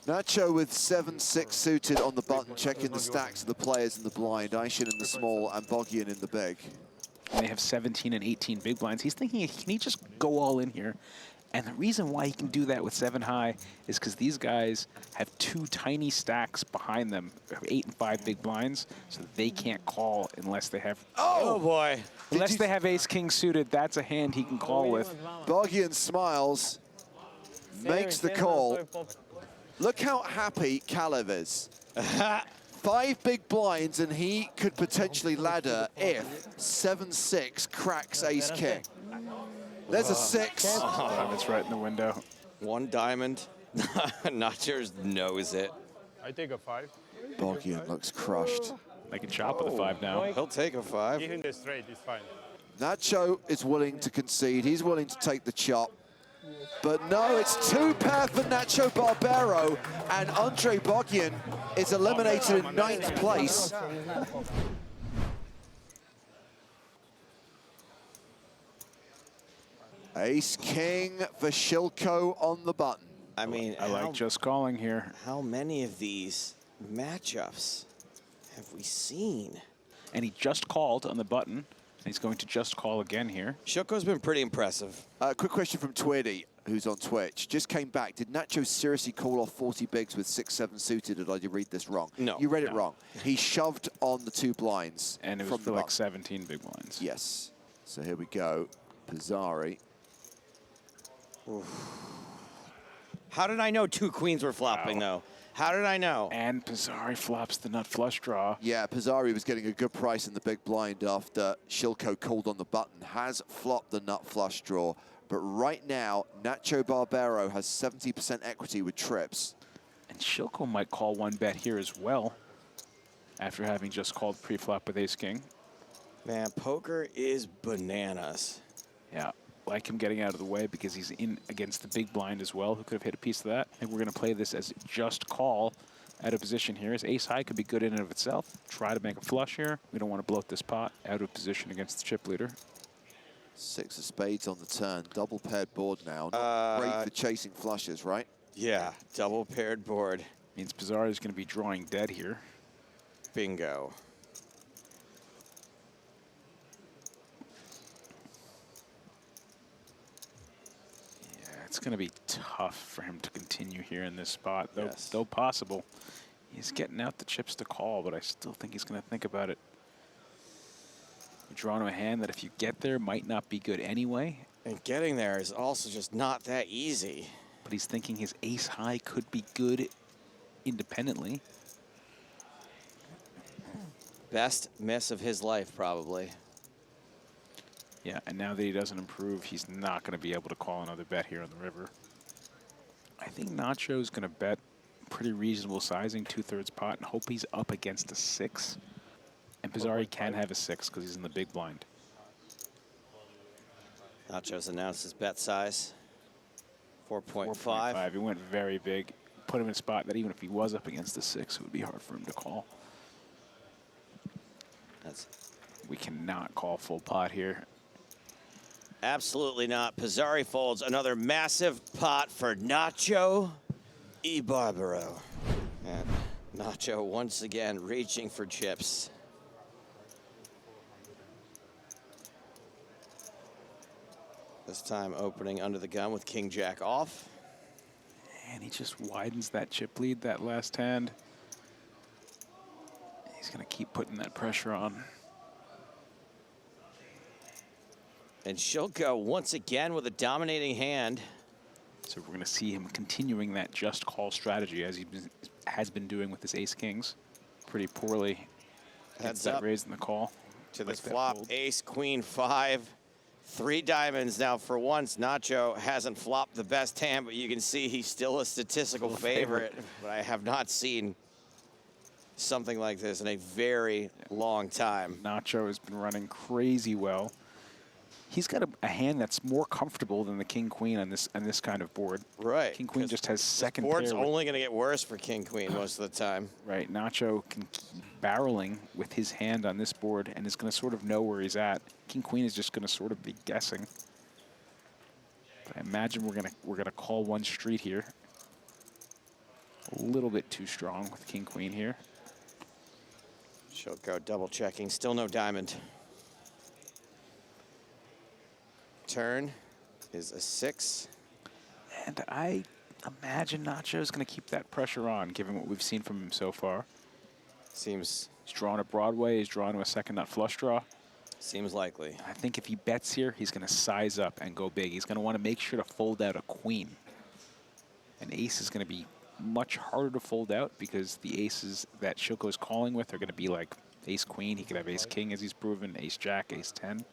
Nacho with 7-6 suited on the button, checking the stacks of the players in the blind. Aishin in the small and Boggian in the big. And they have 17 and 18 big blinds. He's thinking, can he just go all in here? And the reason why he can do that with 7 high is because these guys have 2 tiny stacks behind them, 8 and 5 big blinds, so they can't call unless they have... Oh boy! Unless they have ace-king suited, that's a hand he can call with. Boggian smiles, makes the call. Look how happy Kalev is. 5 big blinds and he could potentially ladder if 7-6 cracks ace-king. There's a 6. Oh, it's right in the window. 1 diamond. Nacho knows it. I take a 5. Boggian looks crushed. They can chop with a 5 now. He'll take a 5. Give him the straight, it's fine. Nacho is willing to concede. He's willing to take the chop. But no, it's 2 pair for Nacho Barbero, and Andre Boggian is eliminated in 9th place. Ace-king for Shilko on the button. I mean, I like just calling here. How many of these matchups have we seen? And he just called on the button, and he's going to just call again here. Shilko's been pretty impressive. Quick question from Twiddy, who's on Twitch. Just came back. Did Nacho seriously call off 40 bigs with 6-7 suited, or did I read this wrong? No. You read it wrong. He shoved on the 2 blinds. And it was from for the like button. 17 big blinds. Yes. So here we go. Pizzari. How did I know 2 queens were flopping, though? How did I know? And Pizzari flops the nut flush draw. Yeah, Pizzari was getting a good price in the big blind after Shilko called on the button. Has flopped the nut flush draw. But right now, Nacho Barbero has 70% equity with trips. And Shilko might call 1 bet here as well, after having just called pre-flop with ace-king. Man, poker is bananas. Yeah, like him getting out of the way because he's in against the big blind as well, who could have hit a piece of that. I think we're going to play this as just call out of position here. His ace high could be good in and of itself. Try to make a flush here. We don't want to bloat this pot out of position against the chip leader. 6 of spades on the turn. Double paired board now. Not great for chasing flushes, right? Yeah, double paired board. Means Pizzari is going to be drawing dead here. Bingo. It's going to be tough for him to continue here in this spot, though, Yes. though possible. He's getting out the chips to call, but I still think he's going to think about it. You're drawing him a hand that if you get there might not be good anyway. And getting there is also just not that easy. But he's thinking his ace high could be good independently. Best miss of his life, probably. Yeah, and now that he doesn't improve, he's not going to be able to call another bet here on the river. I think Nacho's going to bet pretty reasonable sizing, 2/3 pot, and hope he's up against a 6. And Pizzari can have a 6 because he's in the big blind. Nacho's announced his bet size. 4.5. 4.5. He went very big. Put him in a spot that even if he was up against the 6, it would be hard for him to call. We cannot call full pot here. Absolutely not. Pizzari folds another massive pot for Nacho Barbero. And Nacho once again reaching for chips. This time opening under the gun with King Jack off. And he just widens that chip lead that last hand. He's going to keep putting that pressure on. And Shilko once again with a dominating hand. So we're going to see him continuing that just call strategy as he has been doing with his ace-kings. Pretty poorly. Heads that up raise in the call. to the flop, ace, queen, 5. 3 diamonds. Now, for once, Nacho hasn't flopped the best hand, but you can see he's still a statistical favorite. But I have not seen something like this in a very long time. Nacho has been running crazy well. He's got a hand that's more comfortable than the king-queen on this kind of board. Right. King-queen just has second pair. Board's only going to get worse for king-queen most of the time. Right. Nacho can keep barreling with his hand on this board and is going to sort of know where he's at. King-queen is just going to sort of be guessing. But I imagine we're gonna call one street here. A little bit too strong with king queen here. Shilko double checking, still no diamond. Turn is a 6. And I imagine Nacho's going to keep that pressure on, given what we've seen from him so far. Seems He's drawn a Broadway, he's drawn to a second nut flush draw. seems likely. I think if he bets here, he's going to size up and go big. He's going to want to make sure to fold out a queen. An ace is going to be much harder to fold out because the aces that Shilko is calling with are going to be like ace queen. He could have ace king, as he's proven, ace jack, ace 10. And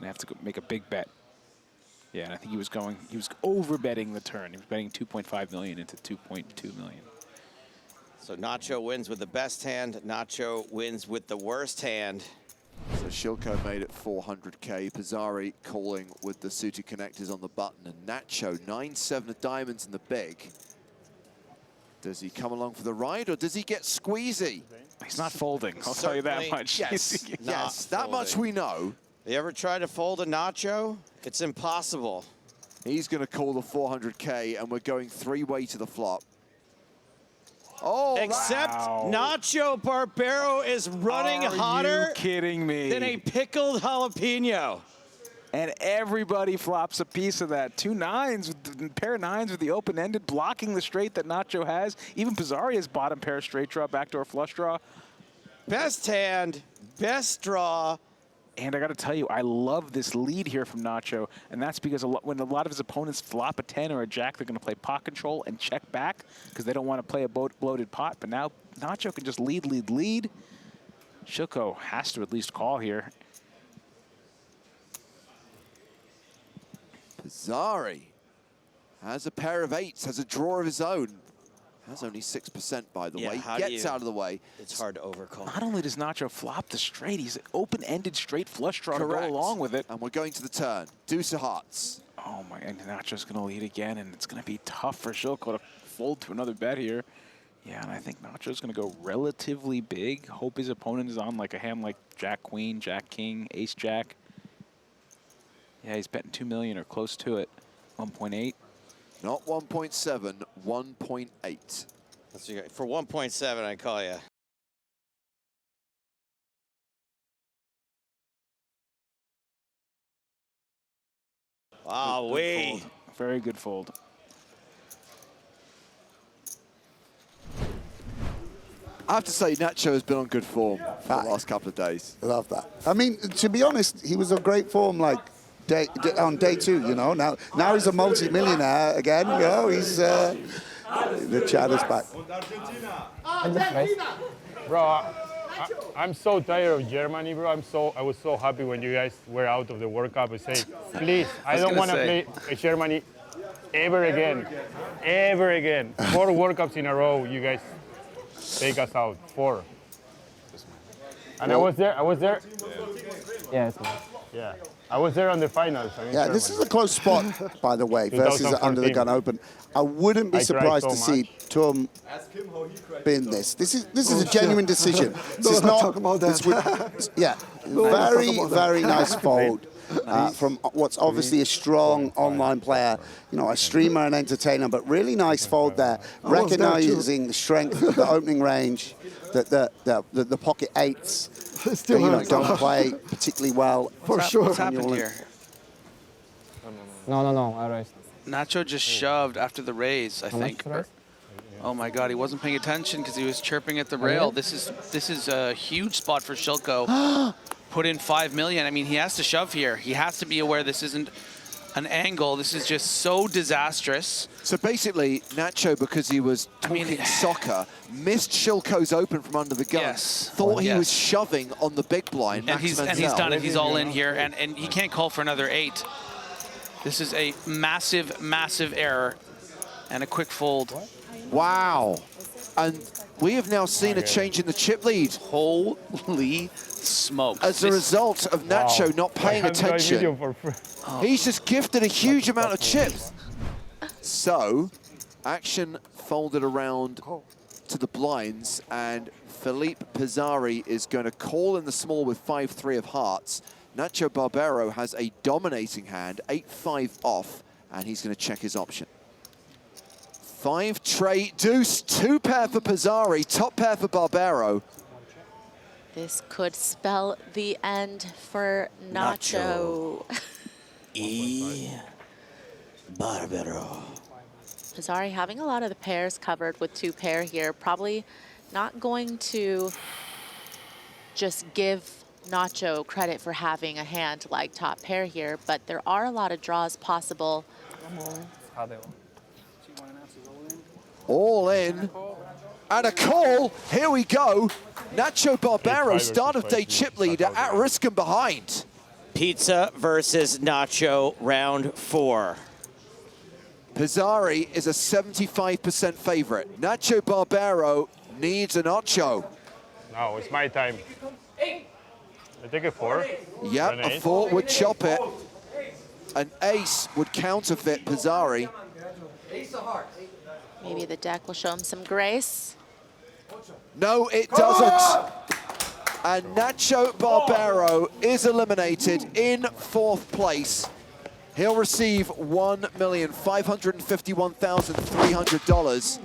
have to go make a big bet. Yeah, and I think he was over betting the turn. He was betting 2.5 million into 2.2 million. So Nacho wins with the best hand. Nacho wins with the worst hand. So Shilko made it 400K. Pizzari calling with the suited connectors on the button. And Nacho, 9-7 of diamonds in the big. Does he come along for the ride, or does he get squeezy? He's not folding, I'll tell you that much. Yes, yes, that much we know. You ever try to fold a Nacho? It's impossible. He's going to call the 400K, and we're going 3-way to the flop. Oh, Except wow. Nacho Barbero is running hotter Are you kidding me? than a pickled jalapeno. And everybody flops a piece of that. 2 9s, pair of 9s with the open-ended, blocking the straight that Nacho has. Even Pizzari has bottom pair straight draw, backdoor flush draw. Best hand, best draw. And I got to tell you, I love this lead here from Nacho, and that's because when a lot of his opponents flop a 10 or a jack, they're going to play pot control and check back because they don't want to play a bloated pot. But now Nacho can just lead. Shilko has to at least call here. Pizzari has a pair of 8s, has a draw of his own. Has only 6%, by the way. Gets out of the way. It's hard to overcall. Not only does Nacho flop the straight, he's open-ended straight flush draw to go along with it. And we're going to the turn. Deuce of hearts. Oh my, and Nacho's going to lead again, and it's going to be tough for Shilko to fold to another bet here. Yeah, and I think Nacho's going to go relatively big. Hope his opponent is on like a hand like Jack Queen, Jack King, Ace Jack. Yeah, he's betting 2 million or close to it. 1.8. Not 1.7, 1.8. For 1.7, I call you. Wow, Fold. Very good fold. I have to say, Nacho has been on good form for the last couple of days. I love that. I mean, to be honest, he was on great form like on day 2, you know. Now he's a multi-millionaire again, you know. He's the Chad is back. Bro, I'm so tired of Germany, bro. I was so happy when you guys were out of the World Cup. I say, please, I don't want to play Germany ever again. Ever again. 4 World Cups in a row, you guys take us out. 4. And I was there. Yeah. Yeah. I was there on the finals. Yeah, this is a close spot, by the way, versus Under the Gun Open. I wouldn't be surprised to see Tum bin this. This is a genuine decision. This is not talk about that. Yeah, very nice fold from what's obviously a strong online player, you know, a streamer and entertainer, but really nice fold there, recognizing the strength of the opening range, the pocket 8s. That, you know, don't play particularly well. For sure. What's happened here? No, I raised. Nacho just shoved after the raise, I think. Oh my God, he wasn't paying attention because he was chirping at the rail. This is a huge spot for Shilko. Put in 5 million. I mean, he has to shove here. He has to be aware this isn't an angle. This is just so disastrous. So basically, Nacho, because he was talking soccer, missed Shilko's open from under the gun. Yes. Thought he was shoving on the big blind. And he's done it. He's all in here, and he can't call for another 8. This is a massive error, and a quick fold. Wow. And we have now seen a change in the chip lead. Holy smokes. As a result of Nacho not paying attention, he's just gifted a huge amount of chips. So, action folded around to the blinds, and Philippe Pizzari is going to call in the small with 5-3 of hearts. Nacho Barbero has a dominating hand, 8-5 off, and he's going to check his option. 5 tray deuce, 2 pair for Pizzari, top pair for Barbero. This could spell the end for Nacho. Barbero. Pizzari having a lot of the pairs covered with 2 pair here. Probably not going to just give Nacho credit for having a hand like top pair here, but there are a lot of draws possible. All in. And a call. Here we go. Nacho Barbero, start of day chip leader, at risk and behind. Pizza versus Nacho, round 4. Pizzari is a 75% favorite. Nacho Barbero needs a Nacho. No, it's my time. I take a 4. Yep, a 4 would chop it. An ace would counterfeit Pizzari. Maybe the deck will show him some grace. No, it doesn't. And Nacho Barbero is eliminated in 4th place. He'll receive $1,551,300.